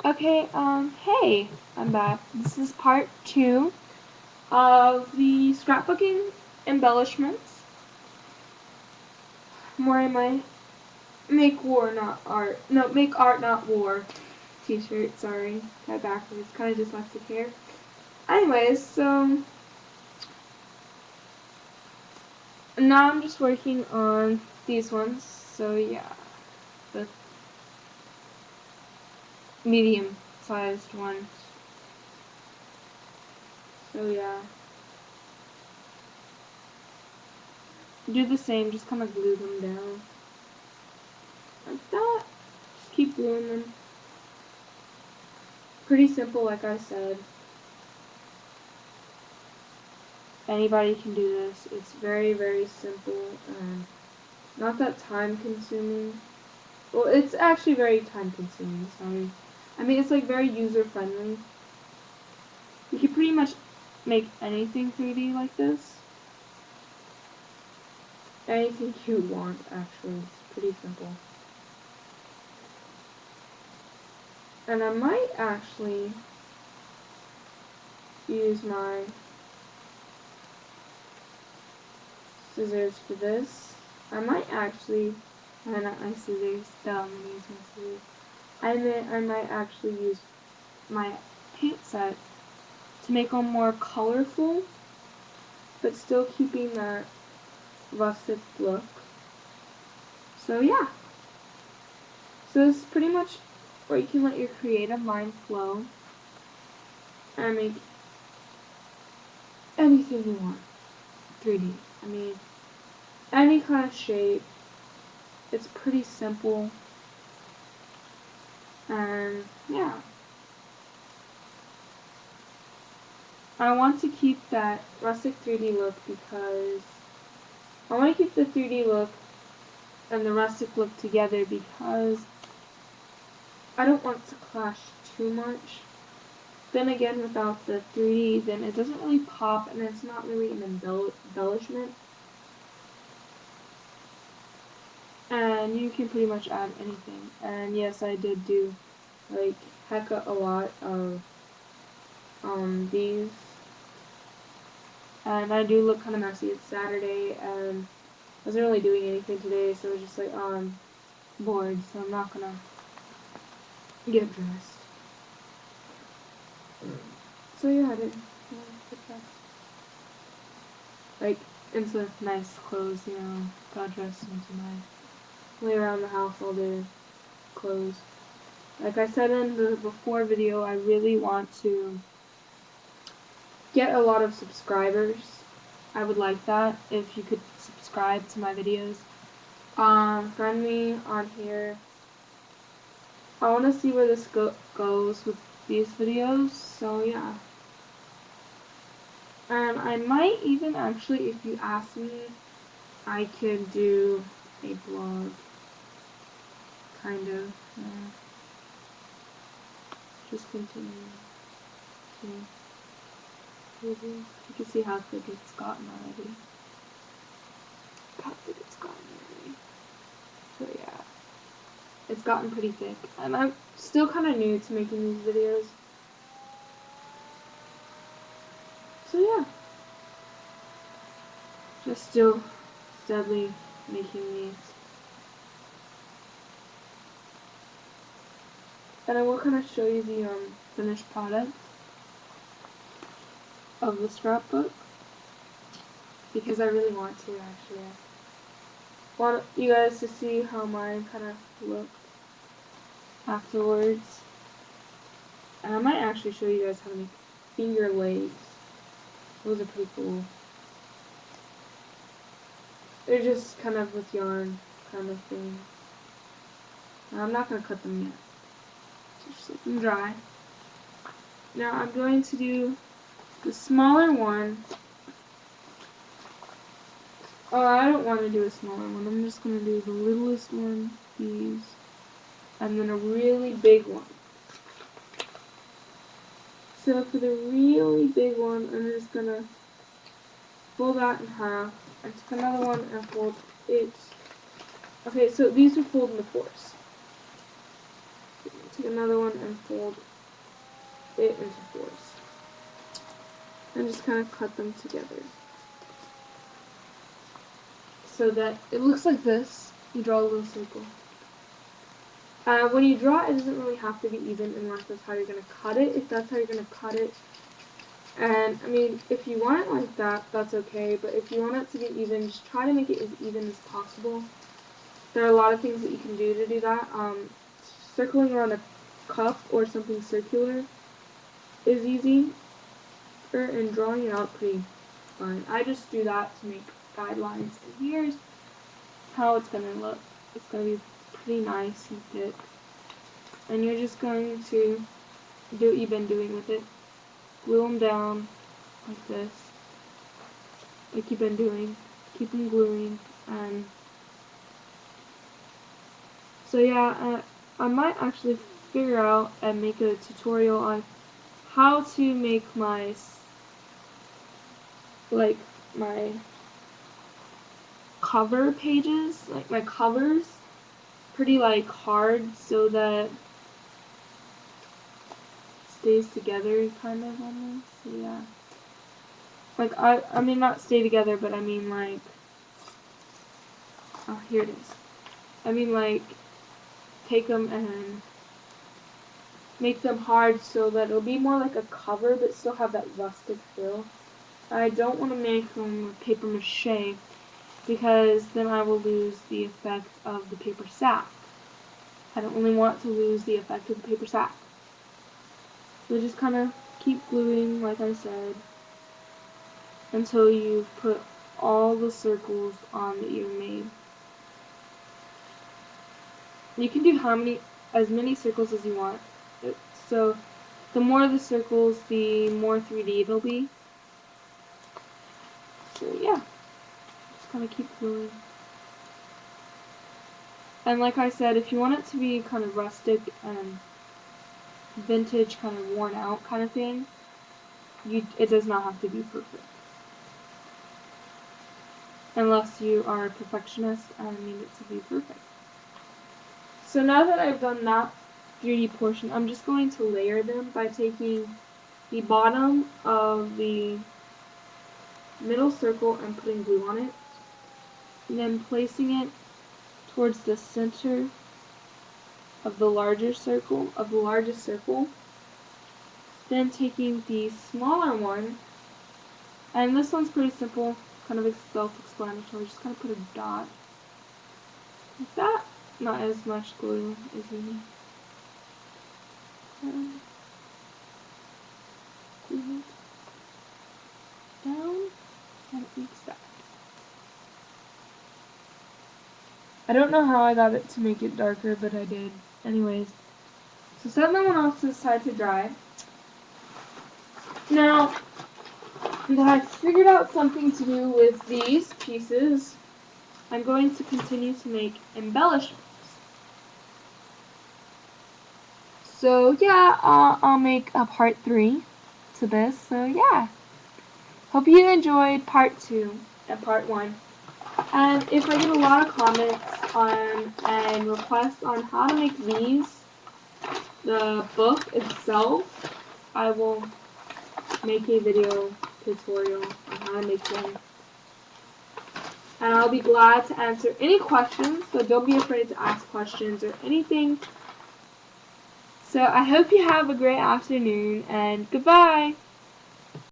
Okay, hey, I'm back. This is part 2 of the scrapbooking embellishments. Where I might make war, not art. No, make art, not war. T-shirt, sorry. Got backwards. Kind of dyslexic here. Anyways, so now I'm just working on these ones. So yeah, the medium-sized ones. So yeah. Do the same, just kind of glue them down. Like that. Just keep gluing them. Pretty simple, like I said. Anybody can do this. It's very, very simple and not that time consuming. Well, it's actually very time consuming, sorry. I mean, it's like very user friendly. You can pretty much make anything 3D like this. Anything you want, actually. It's pretty simple. And I might actually use my scissors for this. I might actually, not my scissors, I'm gonna use my scissors. I might actually use my paint set to make them more colorful, but still keeping that rustic look. So yeah. So this is pretty much where you can let your creative mind flow and make anything you want 3D. I mean, any kind of shape. It's pretty simple. And yeah. I want to keep that rustic 3D look because I want to keep the 3D look and the rustic look together because I don't want to clash too much. Then again, without the 3D, then it doesn't really pop and it's not really an embellishment. And you can pretty much add anything. And yes, I did do like hecka a lot of these. And I do look kind of messy. It's Saturday and I wasn't really doing anything today, so I was just like, bored, so I'm not gonna get dressed. So yeah, I did get dressed. Like, into nice clothes, you know, got dressed into my lay around the house all day clothes. Like I said in the before video, I really want to get a lot of subscribers. I would like that if you could subscribe to my videos. Friend me on here. I want to see where this goes with these videos, so yeah. And I might even actually, if you ask me, I could do a blog, kind of. Just continue. Okay. You can see how thick it's gotten already. So yeah, it's gotten pretty thick, and I'm still kind of new to making these videos. So yeah, just still steadily making these. And I will kind of show you the finished product of the scrapbook because I really want to actually. I want you guys to see how mine kind of looked afterwards. And I might actually show you guys how to make finger legs. Those are pretty cool. They're just kind of with yarn kind of thing. I'm not going to cut them yet. Just let them dry. Now I'm going to do the smaller one. Oh, I don't want to do a smaller one. I'm just going to do the littlest one, these, and then a really big one. So for the really big one, I'm just going to fold that in half, and take another one and fold it. Okay, so these are folded into fours. take another one and fold it into fours. And just kind of cut them together. So that it looks like this. You draw a little circle. When you draw it doesn't really have to be even unless that's how you're going to cut it. If that's how you're going to cut it, and I mean, if you want it like that, that's okay. But if you want it to be even, just try to make it as even as possible. There are a lot of things that you can do to do that. Circling around a cup or something circular is easy, and drawing it out pretty fun. I just do that to make guidelines. And here's how it's going to look. It's going to be pretty nice and thick. And you're just going to do what you've been doing with it. Glue them down like this, like you've been doing. Keep them gluing. And so yeah, I might actually figure out and make a tutorial on how to make my cover pages, like my covers, pretty like hard so that it stays together kind of almost. So yeah. Like I mean not stay together, but I mean like, oh here it is. I mean like take them and make them hard so that it'll be more like a cover but still have that rustic feel. I don't want to make them with paper mache because then I will lose the effect of the paper sack. I don't really want to lose the effect of the paper sack. So just kind of keep gluing, like I said, until you've put all the circles on that you've made. You can do as many circles as you want. So the more the circles, the more 3D it'll be. So yeah, just kind of keep gluing. And like I said, if you want it to be kind of rustic and vintage, kind of worn out kind of thing, it does not have to be perfect. Unless you are a perfectionist and need it to be perfect. So now that I've done that 3D portion, I'm just going to layer them by taking the bottom of the middle circle and putting glue on it, and then placing it towards the center of the largest circle, then taking the smaller one, and this one's pretty simple, kind of self-explanatory, just kind of put a dot like that, not as much glue as you need. Glue it down and like that. I don't know how I got it to make it darker, but I did. Anyways, so set that one off to the side to dry. Now that I've figured out something to do with these pieces, I'm going to continue to make embellishments. So yeah, I'll make a part 3 to this. So yeah, hope you enjoyed part 2 and part 1. And if I get a lot of comments on and requests on how to make the book itself, I will make a video tutorial on how to make one. And I'll be glad to answer any questions, so don't be afraid to ask questions or anything. So I hope you have a great afternoon, and goodbye!